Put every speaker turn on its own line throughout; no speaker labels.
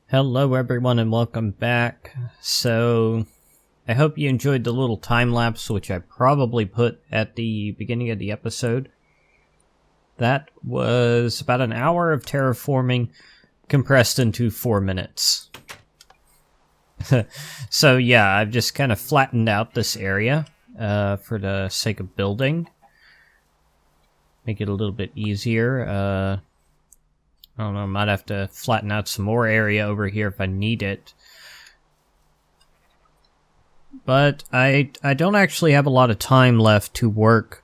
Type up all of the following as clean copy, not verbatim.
Hello everyone and welcome back. So, I hope you enjoyed the little time-lapse which I probably put at the beginning of the episode. That was about an hour of terraforming compressed into 4 minutes. So yeah, I've just kind of flattened out this area for the sake of building. Make it a little bit easier. I don't know, I might have to flatten out some more area over here if I need it. But I don't actually have a lot of time left to work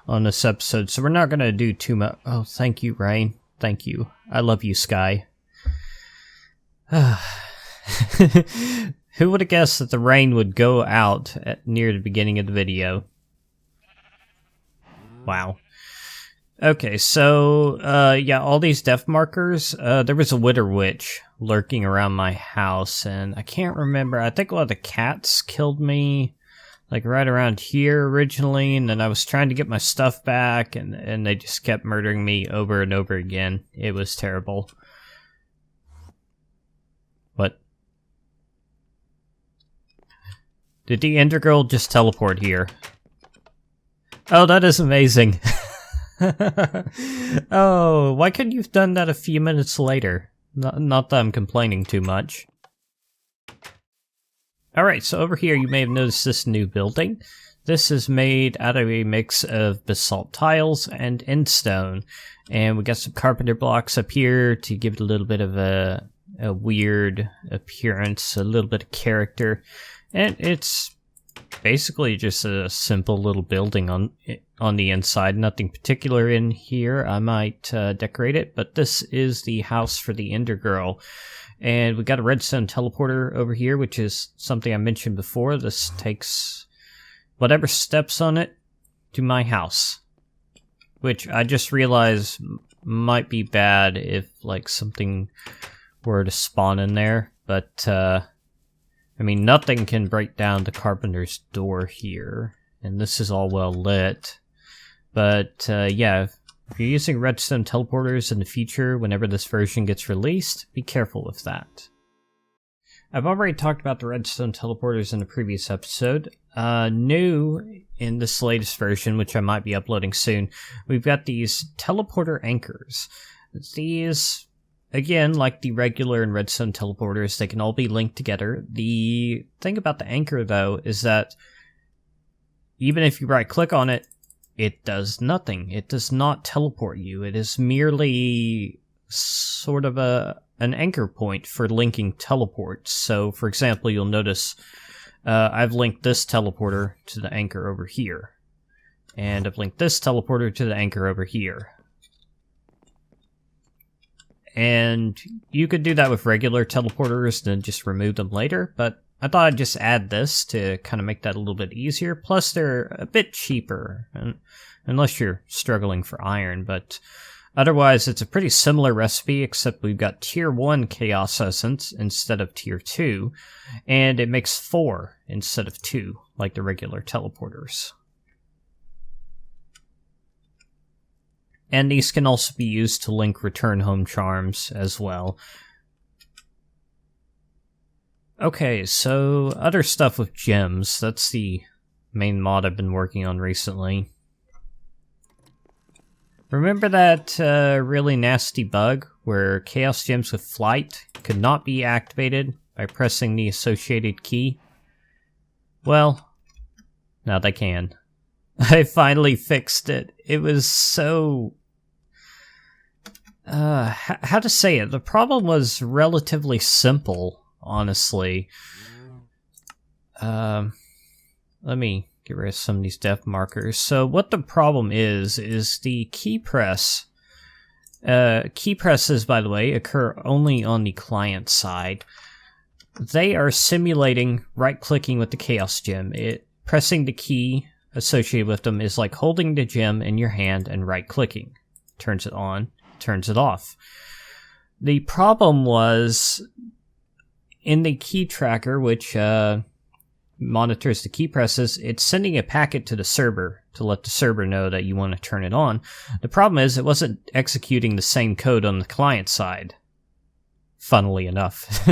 on this episode, so we're not going to do too much. Oh, thank you, Rain. Thank you. I love you, Sky. Who would have guessed that the rain would go out near the beginning of the video? Wow. Okay, so, yeah, all these depth markers, there was a Wither Witch lurking around my house, and I can't remember, I think one of the cats killed me, like, right around here originally, and then I was trying to get my stuff back, and they just kept murdering me over and over again. It was terrible. What? Did the Ender Girl just teleport here? Oh, that is amazing. Oh, why couldn't you have done that a few minutes later? Not that I'm complaining too much. Alright, so over here you may have noticed this new building. This is made out of a mix of basalt tiles and endstone. And we got some carpenter blocks up here to give it a little bit of a weird appearance, a little bit of character. And it's basically just a simple little building on the inside. Nothing particular in here. I might decorate it, but this is the house for the Ender Girl. And we got a redstone teleporter over here, which is something I mentioned before. This takes whatever steps on it to my house, which I just realized might be bad if like something were to spawn in there, but I mean, nothing can break down the Carpenter's door here, and this is all well lit. But yeah, if you're using redstone teleporters in the future, whenever this version gets released, be careful with that. I've already talked about the redstone teleporters in the previous episode. New in this latest version, which I might be uploading soon, we've got these teleporter anchors. These, again, like the regular and redstone teleporters, they can all be linked together. The thing about the anchor, though, is that even if you right-click on it, it does nothing. It does not teleport you. It is merely sort of an anchor point for linking teleports. So, for example, you'll notice I've linked this teleporter to the anchor over here. And I've linked this teleporter to the anchor over here. And you could do that with regular teleporters, then just remove them later, but I thought I'd just add this to kind of make that a little bit easier. Plus, they're a bit cheaper, unless you're struggling for iron, but otherwise, it's a pretty similar recipe, except we've got tier 1 Chaos Essence instead of tier 2, and it makes 4 instead of 2, like the regular teleporters. And these can also be used to link return home charms as well. Okay, so other stuff with gems. That's the main mod I've been working on recently. Remember that really nasty bug where Chaos Gems with Flight could not be activated by pressing the associated key? Well, now they can. I finally fixed it. It was so... how to say it? The problem was relatively simple. Honestly, let me get rid of some of these depth markers. So what the problem is the key press. Key presses, by the way, occur only on the client side. They are simulating right-clicking with the Chaos Gem. Pressing the key associated with them is like holding the gem in your hand and right-clicking. Turns it on, turns it off. The problem was, in the key tracker, which monitors the key presses, it's sending a packet to the server to let the server know that you want to turn it on. The problem is it wasn't executing the same code on the client side. funnily enough.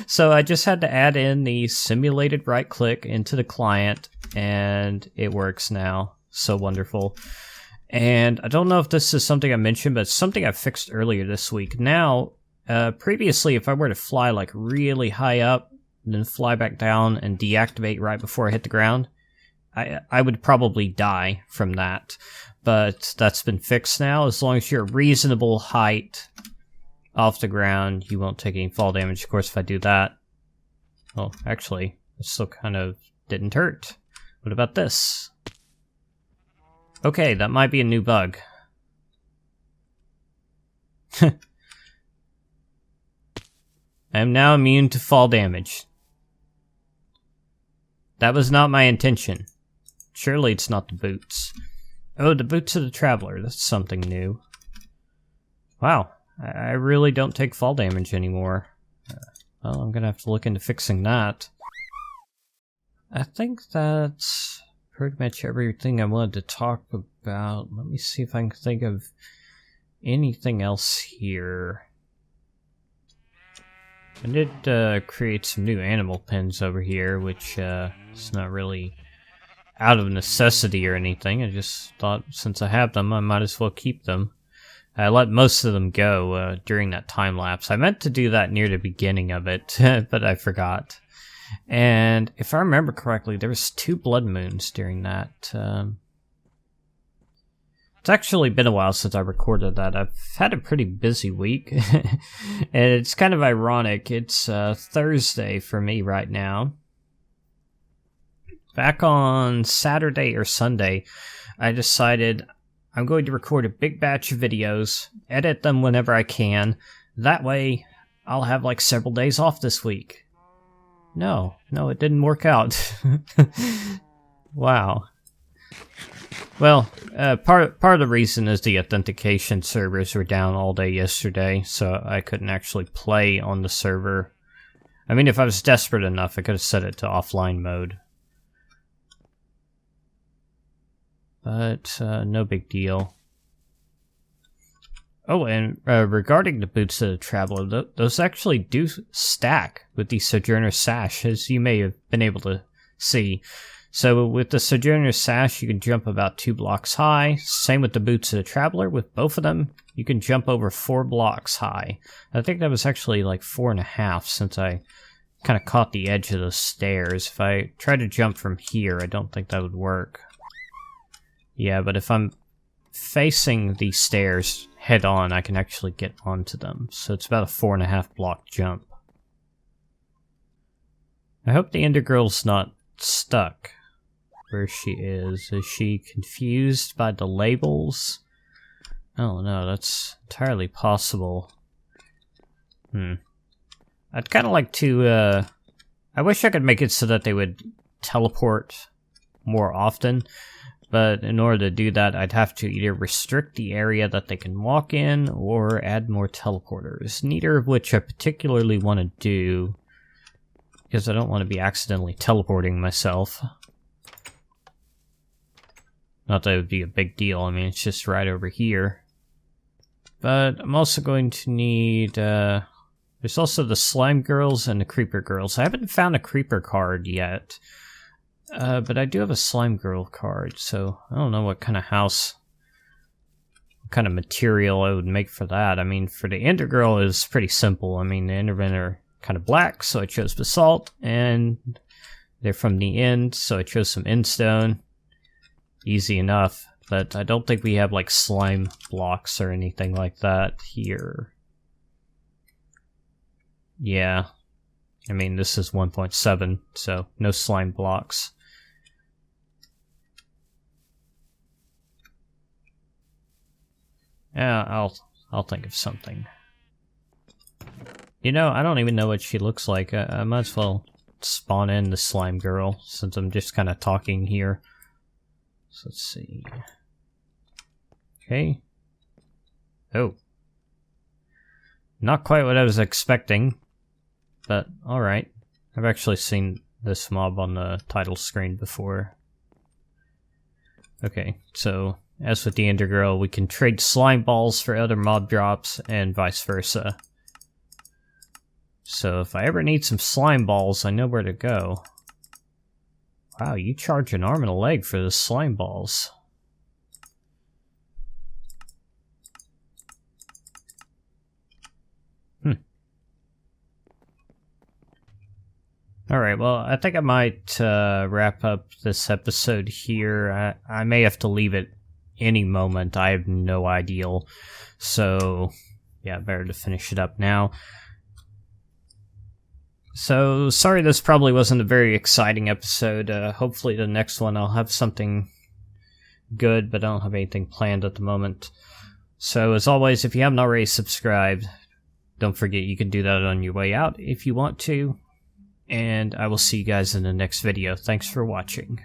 So I just had to add in the simulated right click into the client, and it works now. So wonderful. And I don't know if this is something I mentioned, but it's something I fixed earlier this week. Now, previously, if I were to fly like really high up, and then fly back down and deactivate right before I hit the ground, I would probably die from that. But that's been fixed now. As long as you're a reasonable height off the ground, you won't take any fall damage. Of course, if I do that... Well, actually, it still kind of didn't hurt. What about this? Okay, that might be a new bug. I am now immune to fall damage. That was not my intention. Surely it's not the boots. Oh, the boots of the traveler. That's something new. Wow, I really don't take fall damage anymore. Well, I'm gonna have to look into fixing that. I think that's pretty much everything I wanted to talk about. Let me see if I can think of anything else here. I did create some new animal pens over here, which is not really out of necessity or anything. I just thought since I have them, I might as well keep them. I let most of them go during that time lapse. I meant to do that near the beginning of it, but I forgot. And if I remember correctly, there was 2 blood moons during that. It's actually been a while since I recorded that. I've had a pretty busy week. And it's kind of ironic. It's Thursday for me right now. Back on Saturday or Sunday, I decided I'm going to record a big batch of videos, edit them whenever I can. That way, I'll have like several days off this week. No, it didn't work out. Wow. Well, part of the reason is the authentication servers were down all day yesterday, so I couldn't actually play on the server. I mean, if I was desperate enough, I could have set it to offline mode. But no big deal. Oh, and regarding the boots of the traveler, those actually do stack with the Sojourner Sash, as you may have been able to see. So with the Sojourner Sash, you can jump about 2 blocks high. Same with the boots of the traveler. With both of them, you can jump over 4 blocks high. I think that was actually like 4.5, since I kind of caught the edge of the stairs. If I try to jump from here, I don't think that would work. Yeah, but if I'm facing the stairs head on, I can actually get onto them. So it's about a 4.5 block jump. I hope the Ender Girl's not stuck where she is. Is she confused by the labels? Oh no, that's entirely possible. I'd kind of like to, I wish I could make it so that they would teleport more often. But in order to do that, I'd have to either restrict the area that they can walk in, or add more teleporters. Neither of which I particularly want to do, because I don't want to be accidentally teleporting myself. Not that it would be a big deal, I mean, it's just right over here. But I'm also going to need, there's also the Slime Girls and the Creeper Girls. I haven't found a Creeper card yet. But I do have a Slime Girl card, so I don't know what kind of house, what kind of material I would make for that. I mean, for the Ender Girl, is pretty simple. I mean, the Endermen are kind of black, so I chose basalt, and they're from the end, so I chose some endstone. Easy enough, but I don't think we have, like, slime blocks or anything like that here. Yeah. I mean, this is 1.7, so no slime blocks. Yeah, I'll think of something. You know, I don't even know what she looks like. I might as well spawn in the Slime Girl, since I'm just kind of talking here. So let's see. Okay. Oh. Not quite what I was expecting, but alright. I've actually seen this mob on the title screen before. Okay, so as with the Ender Girl, we can trade slime balls for other mob drops, and vice versa. So if I ever need some slime balls, I know where to go. Wow, you charge an arm and a leg for the slime balls. Alright, well, I think I might wrap up this episode here. I may have to leave it any moment. I have no idea. So, yeah, better to finish it up now. So, sorry this probably wasn't a very exciting episode. Hopefully the next one I'll have something good, but I don't have anything planned at the moment. So, as always, if you haven't already subscribed, don't forget you can do that on your way out if you want to. And I will see you guys in the next video. Thanks for watching.